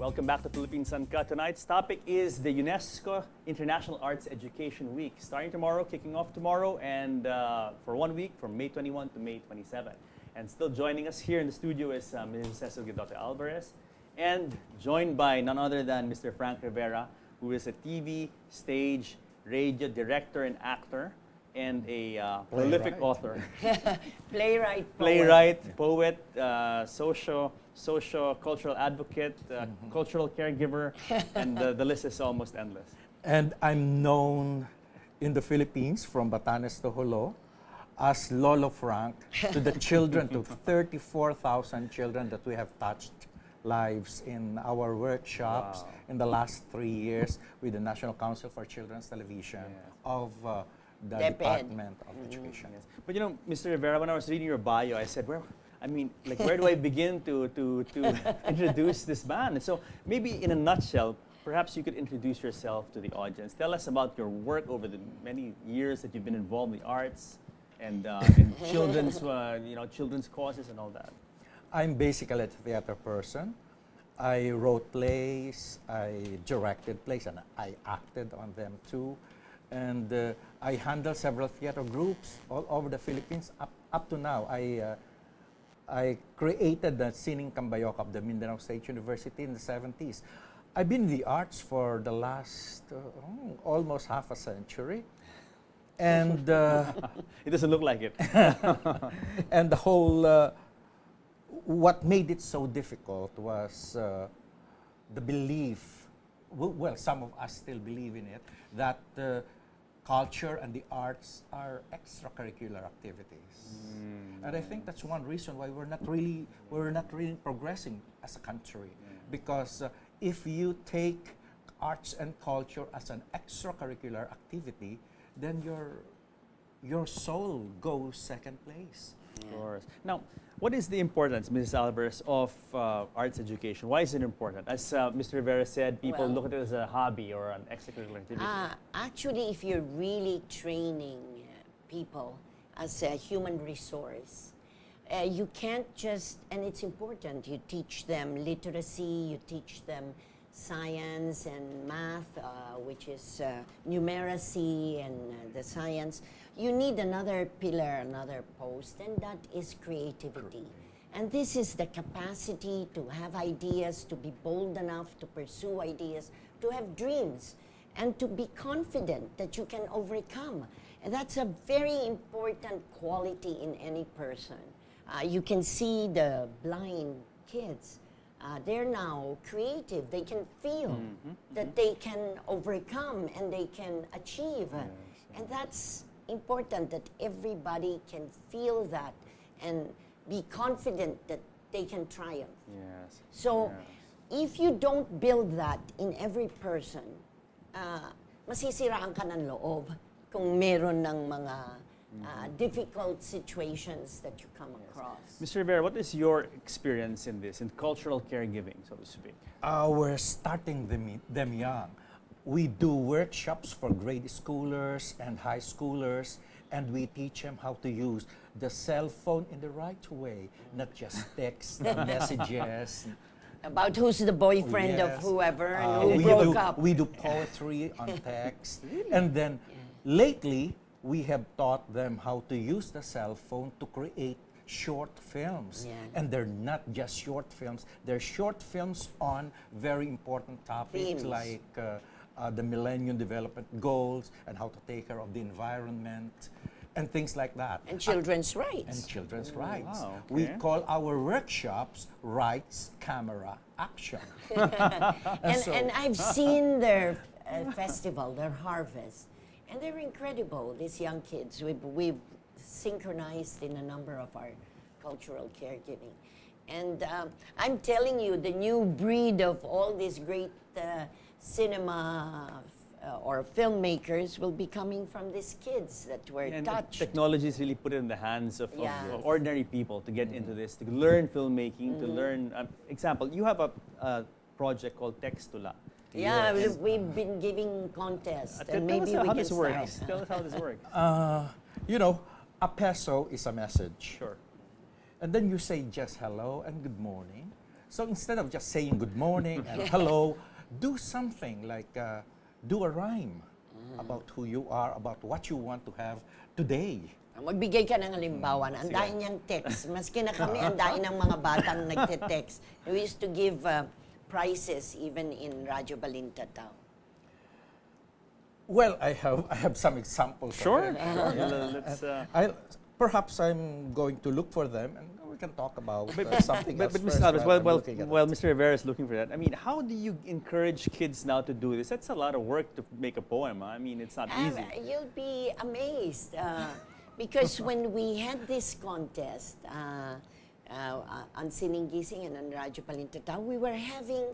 Welcome back to Philippines Uncut. Tonight's topic is the UNESCO International Arts Education Week, starting tomorrow, kicking off tomorrow, and for 1 week from May 21 to May 27. And still joining us here in the studio is Mrs. Cecil Guidote Alvarez, and joined by none other than Mr. Frank Rivera, who is a TV, stage, radio director and actor, and a prolific author. Playwright, poet, socio-cultural advocate, cultural caregiver, and the list is almost endless. And I'm known in the Philippines from Batanes to Jolo as Lolo Frank to the children, to 34,000 children that we have touched lives in our workshops in the last 3 years with the National Council for Children's Television of the Department of Education. Yes. But you know, Mr. Rivera, when I was reading your bio, I said, where do I begin to introduce this band? And so maybe in a nutshell, perhaps you could introduce yourself to the audience. Tell us about your work over the many years that you've been involved in the arts and children's, children's causes and all that. I'm basically a theater person. I wrote plays, I directed plays, and I acted on them too. And I handle several theater groups all over the Philippines. Up to now, I created the Sining Cambayok of the Mindanao State University in the 70s. I've been in the arts for the last almost half a century. And it doesn't look like it. And the whole, what made it so difficult was the belief, well, some of us still believe in it, that culture and the arts are extracurricular activities. And I think that's one reason why we're not really progressing as a country. Because if you take arts and culture as an extracurricular activity, then your soul goes second place. Of course. Now, what is the importance, Mrs. Alvarez, of arts education? Why is it important? As Mr. Rivera said, people look at it as a hobby or an extracurricular activity. Actually, if you're really training people as a human resource, you can't just, and it's important, you teach them literacy, you teach them science and math, which is numeracy and the science. You need another pillar, another post, and that is creativity. And this is the capacity to have ideas, to be bold enough to pursue ideas, to have dreams, and to be confident that you can overcome. And that's a very important quality in any person. You can see the blind kids. They're now creative. They can feel that they can overcome and they can achieve. And that's important, that everybody can feel that and be confident that they can triumph. Yes. So if you don't build that in every person, masisiraan ka ng loob kung meron ng mga difficult situations that you come across. Mr. Rivera, what is your experience in this, in cultural caregiving, so to speak? We're starting them young. We do workshops for grade schoolers and high schoolers, and we teach them how to use the cell phone in the right way, not just text messages. About who's the boyfriend of whoever and who broke up. We do poetry on text. And then lately, we have taught them how to use the cell phone to create short films. And they're not just short films, they're short films on very important topics like the Millennium Development Goals and how to take care of the environment and things like that. And children's rights. And children's rights. Wow, okay. We call our workshops Rights, Camera, Action. And I've seen their festival, their harvest, and they're incredible, these young kids. We've synchronized in a number of our cultural caregiving. And I'm telling you, the new breed of all these great cinema or filmmakers will be coming from these kids that were touched. Technology has really put it in the hands of ordinary people to get into this, to learn filmmaking, to learn. Example, you have a project called Textula. Yeah, we've been giving contests, and maybe how we can this start. works. Tell us how this works. You know, a peso is a message. Sure. And then you say just hello and good morning. So instead of just saying good morning and hello, do something like do a rhyme about who you are, about what you want to have today. Magbigay ka ng halimbawa na andain niyang text. Maski na kami, andain ng mga batang nagte-text. We used to give prizes even in Radyo Balintataw. Well, I have some examples. Sure. Of it. Let's, Perhaps I'm going to look for them, and we can talk about something else But first Mr. Alves, while I'm looking at while it. Mr. Rivera is looking for that, I mean, how do you encourage kids now to do this? That's a lot of work to make a poem. I mean, it's not easy. You'll be amazed. Because when we had this contest on Sining Gising and on Radyo Balintataw, we were having,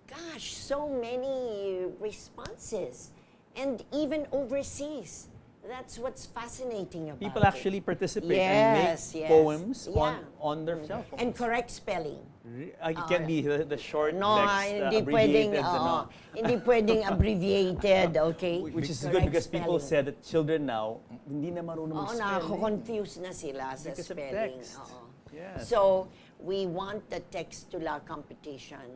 gosh, so many responses. And even overseas. That's what's fascinating about People it. actually participate Yes, and make yes. poems Yeah. on their cell phones. And correct spelling. It can be the short No, text, hindi pwedeng, abbreviated, hindi pwedeng abbreviated, okay? which is good Correct because people spelling. said that children now, hindi na marunong Oo, mag-spell. nakako-confuse na sila sa Because of spelling. text. Oo. Yes. So, we want the text-to-la competition,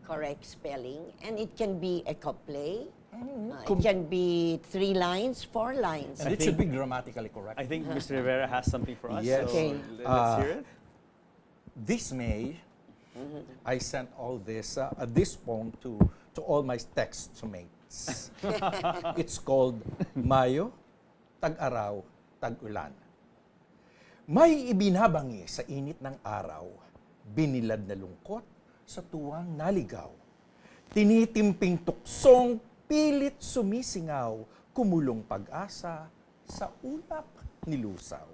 correct spelling, and it can be a couplet, it can be 3 lines, 4 lines. And it should be grammatically correct. I think Mr. Rivera has something for us. Yes. So Okay. let's hear it. This May, I sent all this poem to all my textmates. It's called Mayo, Tag-araw, Tag-ulan. May ibinabangi sa init ng araw, binilad na lungkot sa tuwang naligaw. Tinitimping tuksong, pilit sumisingaw, kumulong pag-asa sa ulap nilusaw.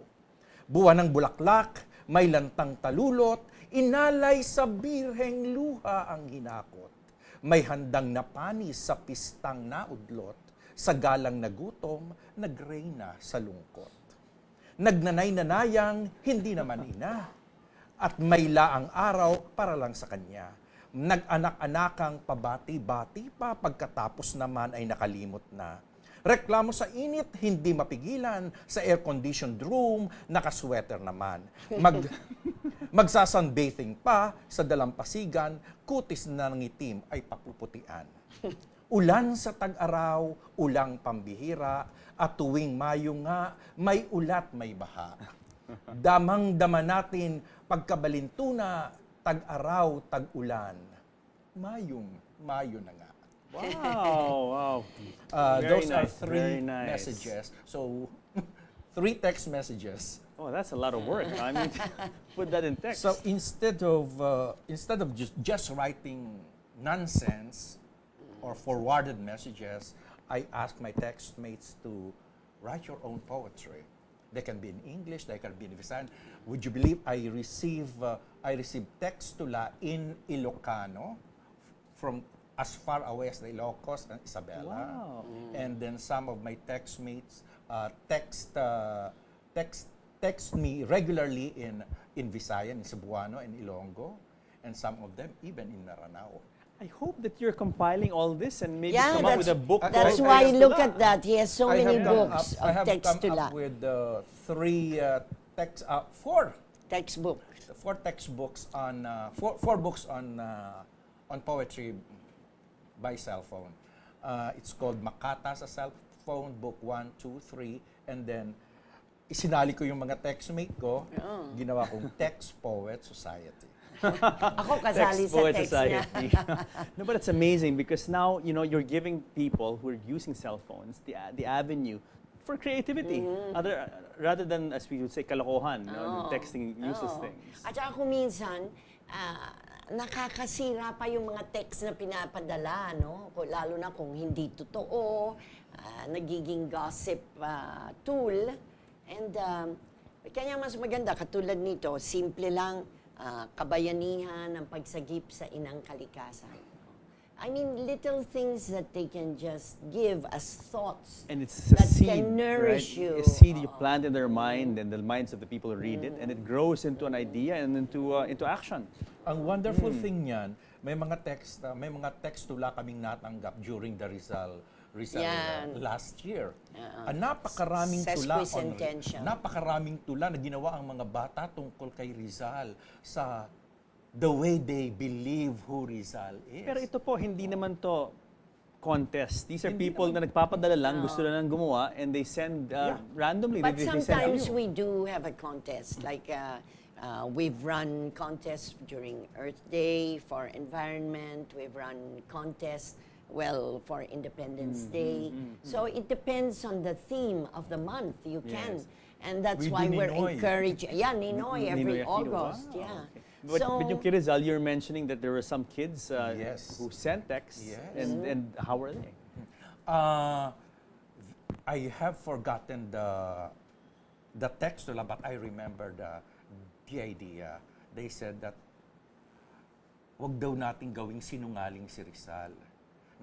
Buwan ng bulaklak, may lantang talulot, inalay sa birheng luha ang hinakot. May handang napanis sa pistang naudlot, sa galang na gutom, nagreyna sa lungkot. Nagnanay-nanayang, hindi naman ina, at may laang araw para lang sa kanya. Nag-anak-anakang pabati-bati pa, pagkatapos naman ay nakalimot na. Reklamo sa init, hindi mapigilan. Sa air-conditioned room, nakasweater naman. Magsasunbathing pa sa dalampasigan, kutis na ng itim ay papuputian. Ulan sa tag-araw, ulang pambihira, at tuwing Mayo nga, may ulat may baha. Damang-dama natin, pagkabalintuna, tag-araw, tag-ulan. Mayo na nga. Wow. Those are nice, 3 very nice. messages. So, 3 text messages. Oh, that's a lot of work. I mean, put that in text. So instead of just writing nonsense or forwarded messages, I ask my textmates to write your own poetry. They can be in English, they can be in Visayan. Would you believe I receive text-to-la in Ilocano from as far away as the Ilocos and Isabela. Wow. And then some of my textmates text me regularly in Visayan, in Cebuano, and Ilonggo, and some of them even in Maranao. I hope that you're compiling all this and maybe Yeah, come up with a book. That's called why, Text-to-La. look at that. He has so many books I of have text-to-la. come up with 4 Textbook. 4 textbooks on 4 books on poetry by cell phone. It's called Makata sa cell phone, book 1, 2, 3, and then isinali ko yung mga textmate ko, ginawa kong Text Poet Society. Ako kasali Text sa Poet text niya. Society. No, but it's amazing because now you're giving people who are using cell phones the avenue for creativity, rather than, as we would say, kalokohan, texting useless things. At saka kung minsan, nakakasira pa yung mga text na pinapadala, no? Lalo na kung hindi totoo, nagiging gossip tool. And kaya mas maganda, katulad nito, simple lang, kabayanihan, ang pagsagip sa inang kalikasan. I mean, little things that they can just give as thoughts. And it's a that seed, can nourish right? you. A seed you plant in their mind and the minds of the people who read it, and it grows into an idea and into action. Ang wonderful thing niyan, may mga text-to-la kaming natanggap during the Rizal Yan. last year. Napakaraming tula Sesquicentennial. napakaraming tula na ginawa ang mga bata tungkol kay Rizal sa the way they believe who Rizal is. Pero ito po, hindi naman to contest. These are Hindi people naman. na nagpapadala lang, gusto na lang gumawa, and they send randomly. But they send sometimes you. we do have a contest. Like we've run contests during Earth Day for environment. We've run contests, well, for Independence Day. So it depends on the theme of the month. You can. Yes. And that's We why do we're Ninoy. encouraging. Yeah, Ninoy every Ninoy Aquino. August. Wow, Yeah. okay. But yung kay Rizal, you're mentioning that there were some kids Yes. who sent texts. Yes. And how were they? I have forgotten the text nila, but I remember the idea. They said that wag daw nating gawing sinungaling si Rizal.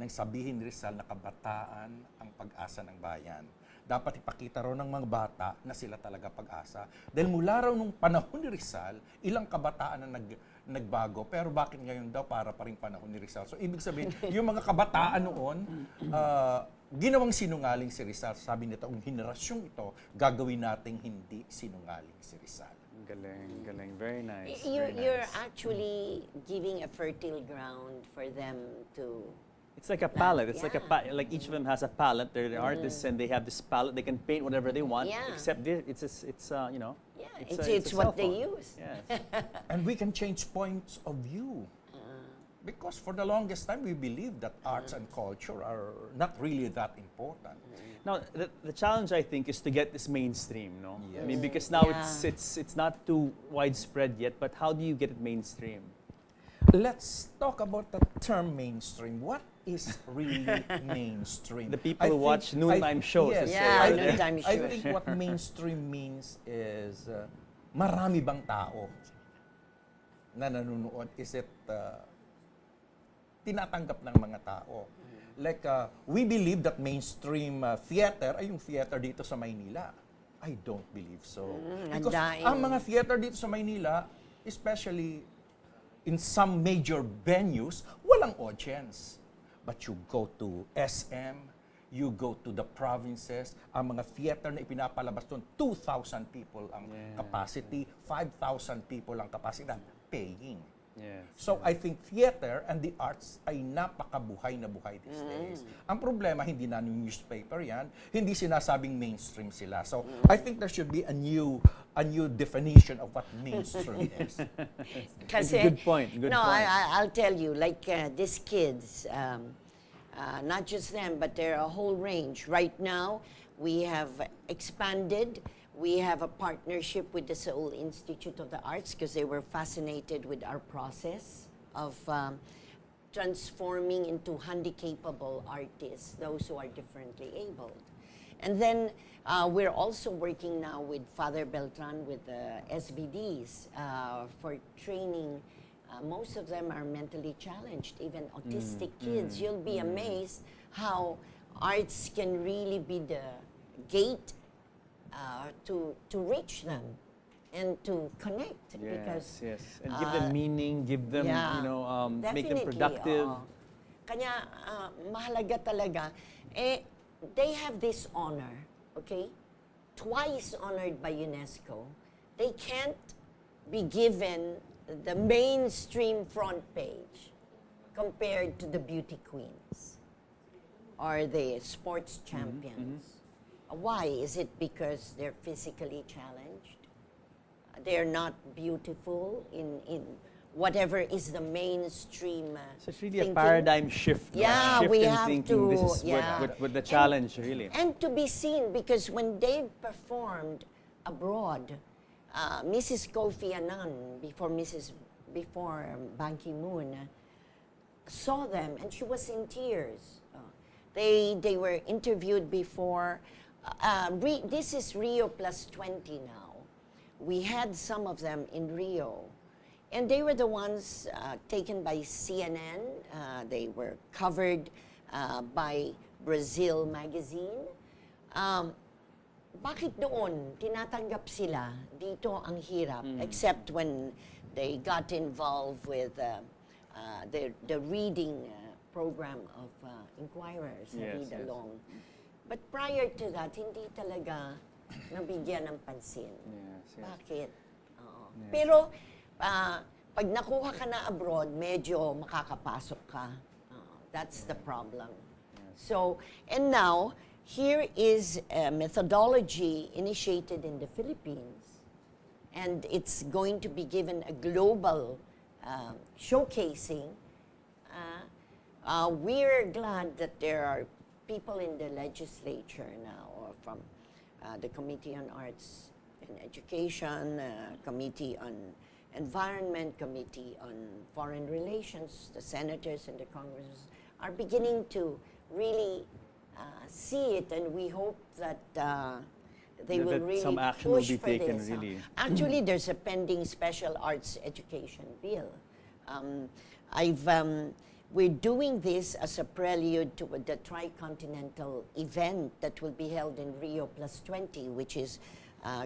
Nang sabihin ni Rizal na kabataan ang pag-asa ng bayan. Dapat ipakita raw ng mga bata na sila talaga pag-asa. Dahil mula raw nung panahon ni Rizal, ilang kabataan na nagbago. Pero bakit ngayon daw para pa rin panahon ni Rizal? So ibig sabihin, yung mga kabataan noon, ginawang sinungaling si Rizal. Sabi nito, ang henerasyong ito, gagawin nating hindi sinungaling si Rizal. Galing, galing. Very nice. You're actually giving a fertile ground for them to. It's like a palette. It's like Yeah. like each of them has a palette. They're the artists, and they have this palette. They can paint whatever they want. Yeah. Except it's you know. Yeah, It's it's a what cell they phone. use. Yes. And we can change points of view. Because for the longest time, we believe that arts and culture are not really that important. Now the challenge I think is to get this mainstream. No, I mean Yes. because now Yeah. it's not too widespread yet. But how do you get it mainstream? Let's talk about the term mainstream. What is really mainstream? The people who watch noontime shows, Yes, let's say, Yeah, I, noontime think, I shows. think what mainstream means is marami bang tao na nanonood? Is it tinatanggap ng mga tao? Like, we believe that mainstream theater ay yung theater dito sa Maynila. I don't believe so. Because andain. ang mga theater dito sa Maynila, especially in some major venues, walang audience. But you go to SM, you go to the provinces, ang mga theater na ipinapalabas doon, 2,000 people ang capacity, 5,000 people ang capacity, paying. Yes. So I think theater and the arts ay napakabuhay na buhay these days. Ang problema, hindi na yung newspaper yan, hindi sinasabing mainstream sila. So I think there should be a new definition of what mainstream is. Kasi, Good point, good no, point. I'll tell you, like these kids, not just them, but there are a whole range. Right now, we have expanded. We have a partnership with the Seoul Institute of the Arts because they were fascinated with our process of transforming into handicapable artists, those who are differently abled. And then we're also working now with Father Beltran with the SVDs for training. Most of them are mentally challenged, even autistic kids. You'll be amazed how arts can really be the gate to reach them and to connect. Because Yes, and give them meaning, give them, yeah, make them definitely, productive. oo. Kanya mahalaga talaga. They have this honor, okay? Twice honored by UNESCO. They can't be given the mainstream front page compared to the beauty queens or the sports champions. Why? Is it because they're physically challenged? They're not beautiful in whatever is the mainstream So it's really thinking. a paradigm shift. no? Yeah, shift we in have thinking. This to- is yeah. with the challenge, really. And to be seen, because when they performed abroad, Mrs. Kofi Annan, before Ban Ki-moon, saw them and she was in tears. They were interviewed before. This is Rio plus 20 now. We had some of them in Rio. And they were the ones taken by CNN. They were covered by Brazil magazine. Bakit doon tinatanggap sila? Dito ang hirap. Except when they got involved with the reading program of Inquirers, Yes, Read yes. Along. But prior to that, hindi talaga nabigyan ng pansin. Yes, yes. Bakit? Oo. Yes. Pero pag nakuha ka na abroad, medyo makakapasok ka. That's the problem. So, and now, here is a methodology initiated in the Philippines, and it's going to be given a global showcasing. We're glad that there are people in the legislature now, or from the Committee on Arts and Education, Committee on Environment, Committee on Foreign Relations, the senators and the Congress are beginning to really see it, and we hope that they will that really some action will push be for taken, this. really. Actually, there's a pending special arts education bill. We're doing this as a prelude to the tricontinental event that will be held in Rio +20, which is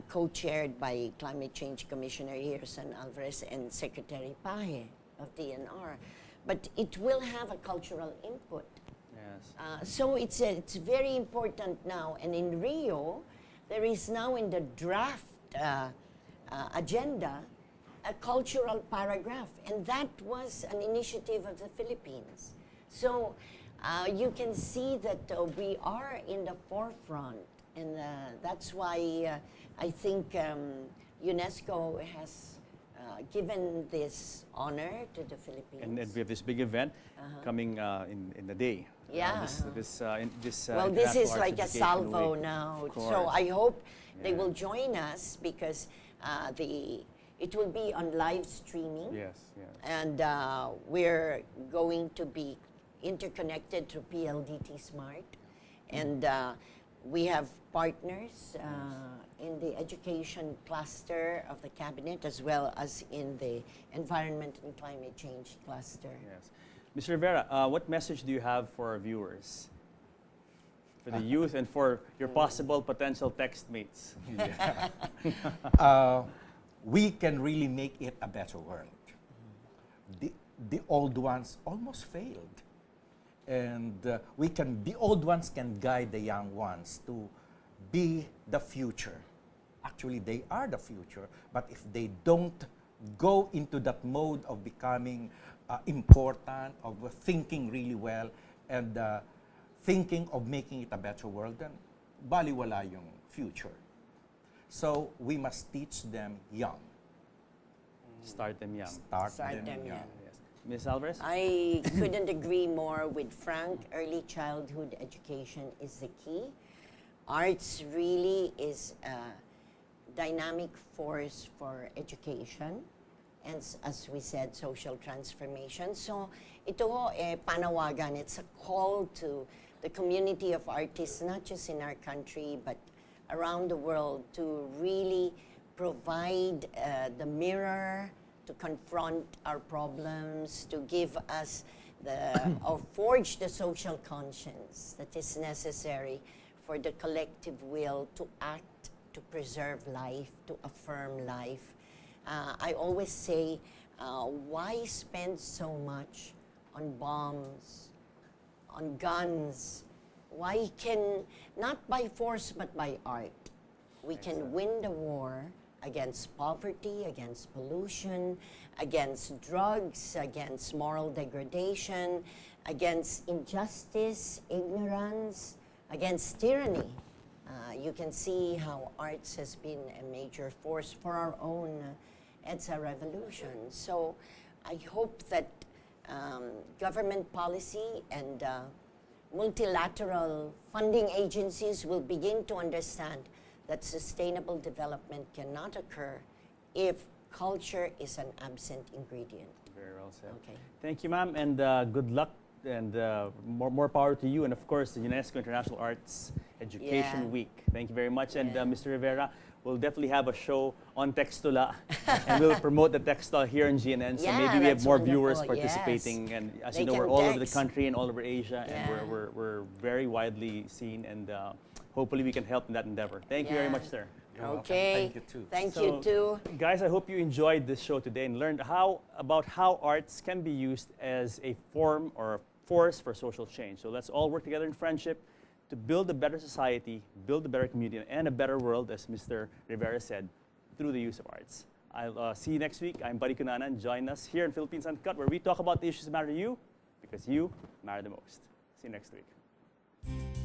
co-chaired by Climate Change Commissioner Hirsan Alvarez and Secretary Paje of DNR. But it will have a cultural input. Yes. So it's very important now. And in Rio, there is now in the draft agenda a cultural paragraph. And that was an initiative of the Philippines. So you can see that we are in the forefront. And that's why I think UNESCO has given this honor to the Philippines. And we have this big event coming in the day. Yeah. This Well, this International is Arts like a Education salvo Week. now. Of So course. I hope they Yeah. will join us because it will be on live streaming. Yes, yes. And we're going to be interconnected through PLDT Smart. And we have partners in the education cluster of the cabinet as well as in the environment and climate change cluster. Yes. Mr. Rivera, what message do you have for our viewers? For the youth and for your possible potential text mates? We can really make it a better world. The old ones almost failed. And the old ones can guide the young ones to be the future. Actually, they are the future, but if they don't go into that mode of becoming important, of thinking really well, and thinking of making it a better world, then baliwala yung future. So we must teach them young. Start them young. Start them young. Yes. Ms. Alvarez? I couldn't agree more with Frank. Early childhood education is the key. Arts really is a dynamic force for education and, as we said, social transformation. So ito ho, panawagan. It's a call to the community of artists, not just in our country, but around the world, to really provide the mirror, to confront our problems, to give us or forge the social conscience that is necessary for the collective will to act, to preserve life, to affirm life. I always say, why spend so much on bombs, on guns? Why can, not by force, but by art, we can win the war against poverty, against pollution, against drugs, against moral degradation, against injustice, ignorance, against tyranny. You can see how arts has been a major force for our own EDSA revolution. So I hope that government policy and multilateral funding agencies will begin to understand that sustainable development cannot occur if culture is an absent ingredient. Very well said. Okay. Thank you, ma'am, and good luck and more power to you, and of course the UNESCO International Arts Education Yeah. Week. Thank you very much, and Yeah. Mr. Rivera, we'll definitely have a show on Textula, and we'll promote the Textile here in GNN, so Yeah, maybe we have that's more viewers wonderful, participating, and as They you know, we're can all over the text. country and all over Asia, Yeah. and we're very widely seen, and hopefully we can help in that endeavor. Thank you very Yeah. much, sir. You're welcome. Okay. Thank you too. Thank you too. Guys, I hope you enjoyed this show today and learned about how arts can be used as a form or a force for social change. So let's all work together in friendship to build a better society, build a better community, and a better world, as Mr. Rivera said, through the use of arts. I'll see you next week. I'm Buddy Kunanan. Join us here in Philippines Uncut, where we talk about the issues that matter to you because you matter the most. See you next week.